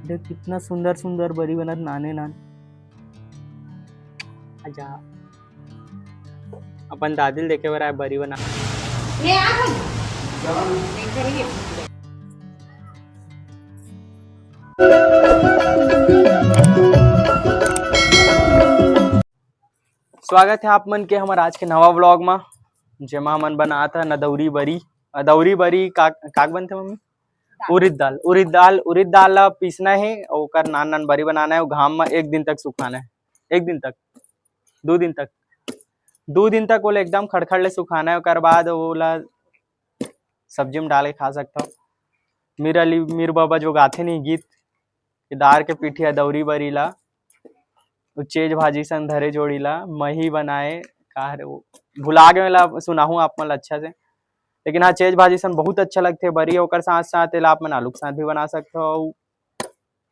देख कितना सुंदर सुंदर बरी बनत नाने नान। आजा अपन दादिल देखे बर आए बरी बना। स्वागत है आप मन के हमारे आज के नवा व्लॉग में, जेमा हमन बनाता नदौरी बरी। अदौरी बरी काक बनते मम्मी? उड़द दाल ला पीसना है और ओकर नान नान बरी बनाना है और घाम में एक दिन तक सुखाना है। एक दिन तक, दो दिन तक ओला एकदम खड़खड़ ले सुखाना है। ओकर बाद ओला सब्जी में डाल के खा सकता हो। मीर बाबा जो गाथे नहीं गीत, दार के पीठी अदौरी बरी ला चेज भाजी सन धरे जोड़ी ला मही बनाए का वो भुला गए ला सुनाहू आप मन अच्छा से। लेकिन हाँ, चेज भाजी सन बहुत अच्छा लगते बरी। ओकर साथ साथ एला आप मन आलू के साथ भी बना सकते हो।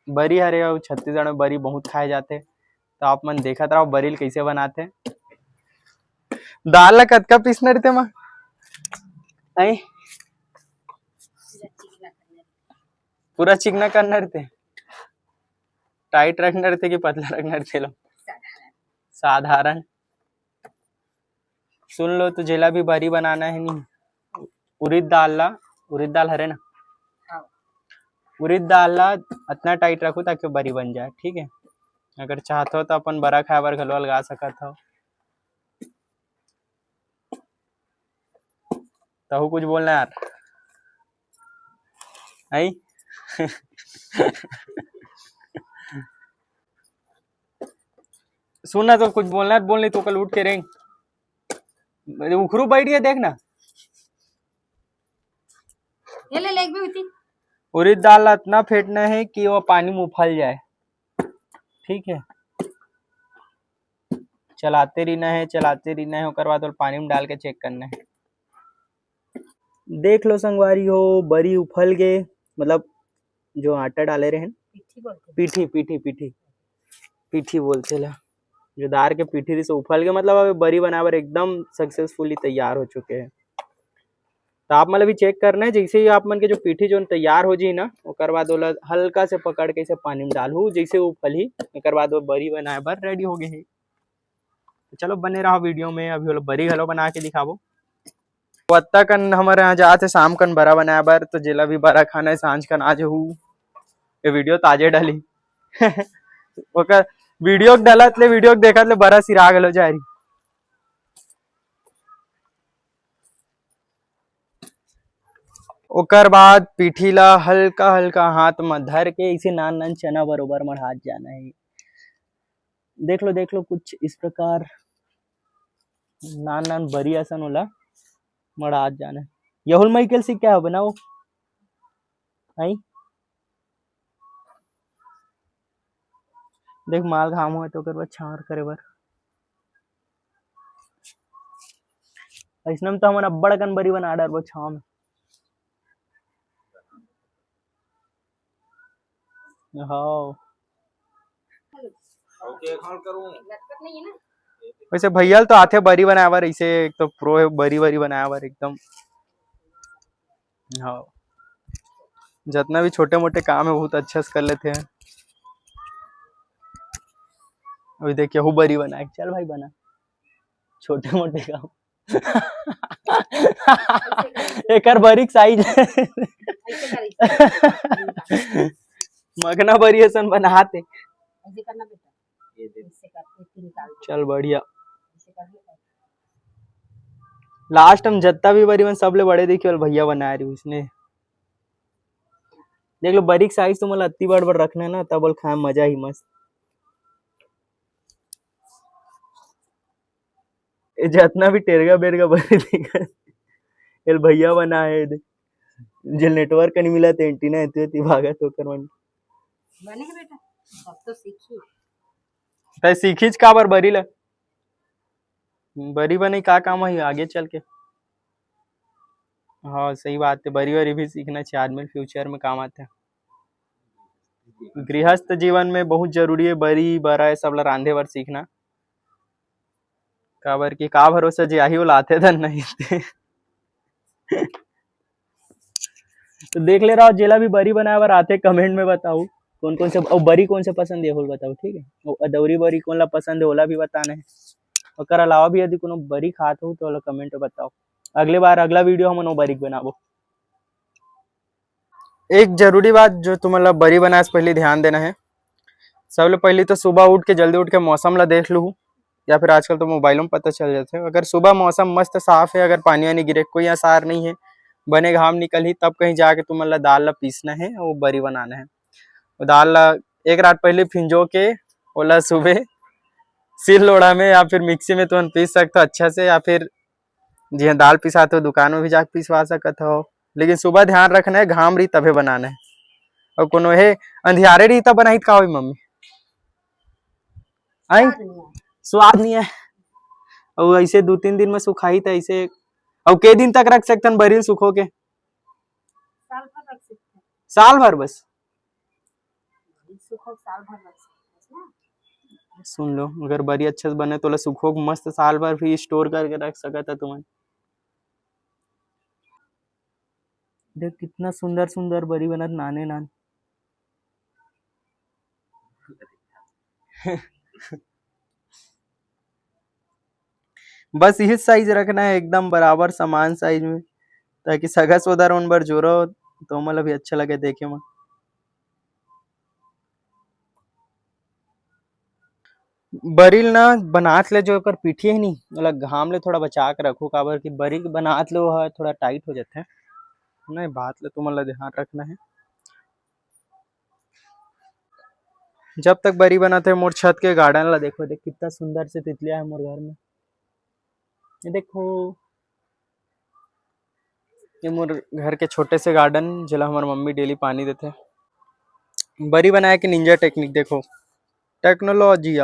बरी हरे और छत्तीसगढ़ में बरी बहुत खाए जाते, तो आप मन देखत रहो बरी कैसे बनाते। दाल ला कतका पीसना रहते मां? पूरा चिकना करना रहते, टाइट रखना रहते कि पतला रखना रहते? लो साधारण सुन लो तो जेला भी बरी बनाना है नहीं, उड़द दाल हरे ना, उड़द दाल ला इतना टाइट रखो ताकि बरी बन जाए। ठीक है, अगर चाहते हो तो अपन बरा खाए बर घलो लगा सकत हो। तहु कुछ बोलना यार आई? सुनना तो कुछ बोलना बोल नहीं तो कल उठ के रहेंगे। उखरू बैठ गया देखना। उड़द दाल इतना फेंटना है कि वो पानी में उफल जाए। ठीक है, चलाते रहना है। ओकर बाद पानी में डाल के चेक करना है। देख लो संगवारी हो, बरी उफल गए, मतलब जो आटा डाले रहे पीठी बोलते ला, जो दार के पीठी से उफल गए, मतलब अब बरी बनावर एकदम सक्सेसफुली तैयार हो चुके हैं। तो आप मतलब भी चेक करना है। जैसे ही आप मन के जो पीठी जो तैयार हो जी ना, ओकर बाद ओला हल्का से पकड़ के इसे पानी में डालू, जैसे वो फली ओकर बाद वो बरी बनाए बर रेडी हो गए है। तो चलो बने रहो वीडियो में। अभी वो बरी घलो बना के दिखाबो। वत्ता कन हमारे यहाँ जाते शाम कन बरा बनाए बर, तो जेला भी बरा खाना है सांझ कन आज हूँ। ये वीडियो ताजे डाली ओकर वीडियो डालत ले वीडियो देखत ले बरा सिरा गलो जारी। ओकर बाद पीठी ला हल्का हल्का हाथ में धर के इसे नान नान चना बरोबर मढ़ात जाना है। देख लो कुछ इस प्रकार नान नान बरी असन होला मढ़ात जाना है। यहुल माइकल से क्या बनाओ आई? देख माल घाम हुआ तो ओकर बाद छावर करे बर ऐसने में तो हमन अब्बड़ कन बरी बना डरबो छाव में। हाँ वैसे भैया तो आथे बरी बनाए बर, ऐसे एक तो प्रो है बरी बनाए बर एकदम। हाँ, जितना भी छोटे मोटे काम है बहुत अच्छा से कर लेते हैं। अभी देखिए हूँ बरी बना, चल भाई बना छोटे मोटे काम। एक बरी साइज मगना बरी असन बनाते। चल बढ़िया। लास्ट हम जत्ता भी बरी मन सबले बड़े देखिए भैया बना रही उसने। देख लो बरी साइज तो मतलब अति बड़ रखना है ना, तब खाए मजा ही मस्त। जितना भी टेरगा बेरगा बरी दिखत एल भैया बना है। जो नेटवर्क नहीं मिला तो एंटीना एती भागत होकर मन बने बेटा अब तो सीखी तय सीखीच का बार बरी ला बरी बने का काम है आगे चल के। हाँ सही बात है, बरी भी सीखना चाहिए आदमी, फ्यूचर में काम आते हैं। गृहस्थ जीवन में बहुत जरूरी है बरी बरा सब ला रांधे बर सीखना। काबर की का भरोसा जे आही वो लाते धन नहीं थे। तो देख ले रहा हो जेला भी बरी बनाए बर आते कमेंट में बताओ कौन कौन से और बरी कौन से पसंद है होल बताओ, ठीक है। और अदौरी बरी कौन ला पसंद है ओला भी बताना है। ओकर अलावा भी यदि कोनो बरी खात हो तो ओला कमेंट में बताओ। अगले बार अगला वीडियो हम ओ बरी बनाबो। एक जरूरी बात जो तुम मतलब बरी बनाए से पहले ध्यान देना है, सबले पहले तो सुबह उठ के जल्दी उठ के मौसम ला देख लूँ, या फिर आजकल तो मोबाइलों में पता चल जाते हैं। अगर सुबह मौसम मस्त साफ है, अगर पानी वानी गिरे कोई आसार नहीं है, बने घाम निकल ही, तब कहीं जाके तुम मतलब दाल ला पीसना है और बरी बनाना है। वो दाल ला एक रात पहले भिंजो के ओला सुबह सिल लोड़ा में या फिर मिक्सी में तुम पीस सकते हो अच्छा से, या फिर जी हाँ दाल पिसाते हो दुकान में भी जाके पिसवा सकते हो। लेकिन सुबह ध्यान रखना है घाम रही तभी बनाना है, और कोनो है अंधियारे रही तब बनाई का होई मम्मी आई स्वाद नहीं है। और ऐसे 2-3 दिन में सुखाई तो ऐसे और के दिन तक रख सकते हैं बरी सुखो के? साल भर रख सकते हैं। साल भर बस सुखो साल भर रख सकते हैं ना। सुन लो, अगर बरी अच्छे से बने तो सुखो मस्त साल भर भी स्टोर करके रख सकता है तुम्हें। देख कितना सुंदर सुंदर बरी बनत नाने नान। बस यही साइज रखना है एकदम बराबर समान साइज में, ताकि सगा सोदर उन बार जोरो तो मतलब भी अच्छा लगे देखे में। बरील ना बनात ले जो कर पीठी है नी मतलब घाम ले थोड़ा बचा के रखो, काबर की बरी बनात ले वो थोड़ा टाइट हो जाते हैं। नहीं बात ले तुम मतलब ध्यान रखना है। जब तक बरी बनाते मोर छत के गार्डन ला देखो, देख कितना सुंदर से तितलियां है मोर घर में। ये देखो ये मोर घर के छोटे से गार्डन जिला हमारी मम्मी डेली पानी देते। बरी बनाए के निंजा टेक्निक देखो, टेक्नोलॉजी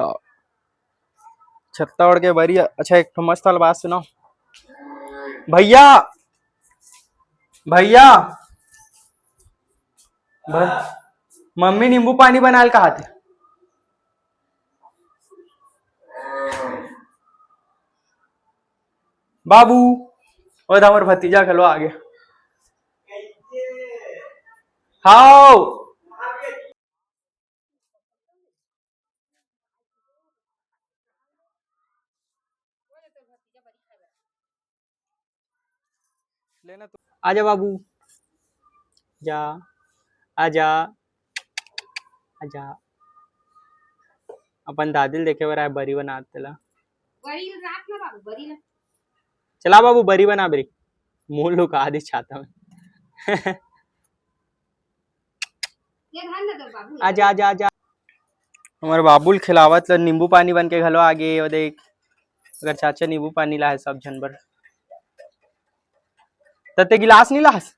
छत्ता ओढ़ के बरी। अच्छा एक मस्त वाला बात सुनाओ भैया, भैया मम्मी नींबू पानी बनाल कहा थे? बाबू और हमार भतीजा खलो आगे। हाँ लेना तो आजा बाबू, जा आजा आजा। अपन दादिल देखे बर आए बरी बनाते ला। बड़ी रात में बाबू बड़ी ना। चला बाबू बरी बना बरी, मुंह लुका दी छाता में। ये ध्यान दे दो बाबू। आजा आजा आजा। हमारे बाबुल खिलावत नींबू पानी बन के घलो आगे। और देख अगर चाचा नींबू पानी ला है सब जनबर, तते गिलास नहीं लास।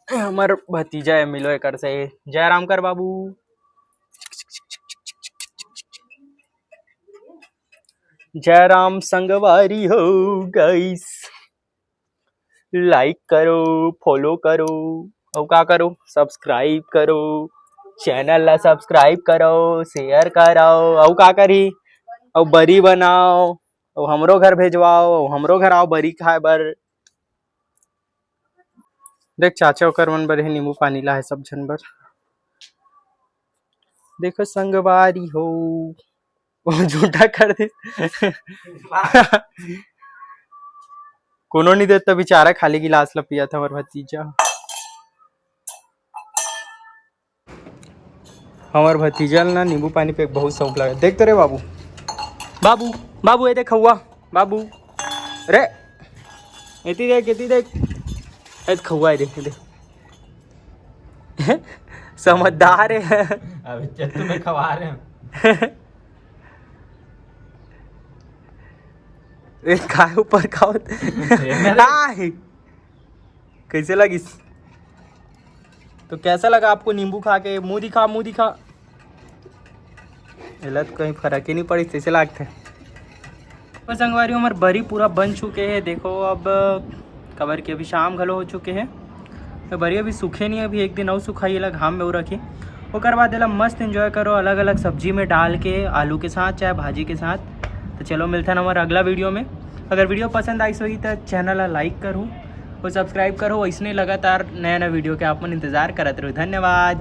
हमार भतीजा है मिलो कर से। जय राम कर बाबू। जय राम संगवारी हो गाइस, लाइक करो फॉलो करो और का करो सब्सक्राइब करो, चैनल ला सब्सक्राइब करो शेयर करो और का करी और बरी बनाओ और हमरो घर भेजवाओ, हमरो घर आओ बरी खाए बर। देख चाचा ओकर मन बर नींबू पानी ला है सब झन बर। देखो संगवारी हो झूठा कर दे। कोनो नहीं देता बेचारा, खाली गिलास ला पिया था हमार भतीजा। हमार भतीजा ना नींबू पानी पे बहुत शौक लगा। देख तो रे बाबू, बाबू बाबू ये देख हुआ बाबू रे, एती देख खौआ देख देख। समझदार है। अभी चत्तू में खवा रहे हैं। काय ऊपर खाओ कैसे लगिस? तो कैसा लगा आपको नींबू खा के? मुंह दिखा मुंह दिखा। तो कहीं फर्क ही नहीं पड़ी, कैसे लगते। तो संगवारी हमारे बरी पूरा बन चुके हैं। देखो अब कबर के अभी शाम घलो हो चुके हैं, तो बरी अभी सूखे नहीं, अभी एक दिन और सुखाइएला घाम में वो रखी। ओकर बाद एला मस्त एंजॉय करो अलग अलग सब्जी में डाल के, आलू के साथ चाहे भाजी के साथ। तो चलो मिलते हैं हमारे अगला वीडियो में। अगर वीडियो पसंद आई सही तो चैनल ला लाइक करो और सब्सक्राइब करो। इसने लगातार नया नया वीडियो के आप मन इंतजार करते रहो। धन्यवाद।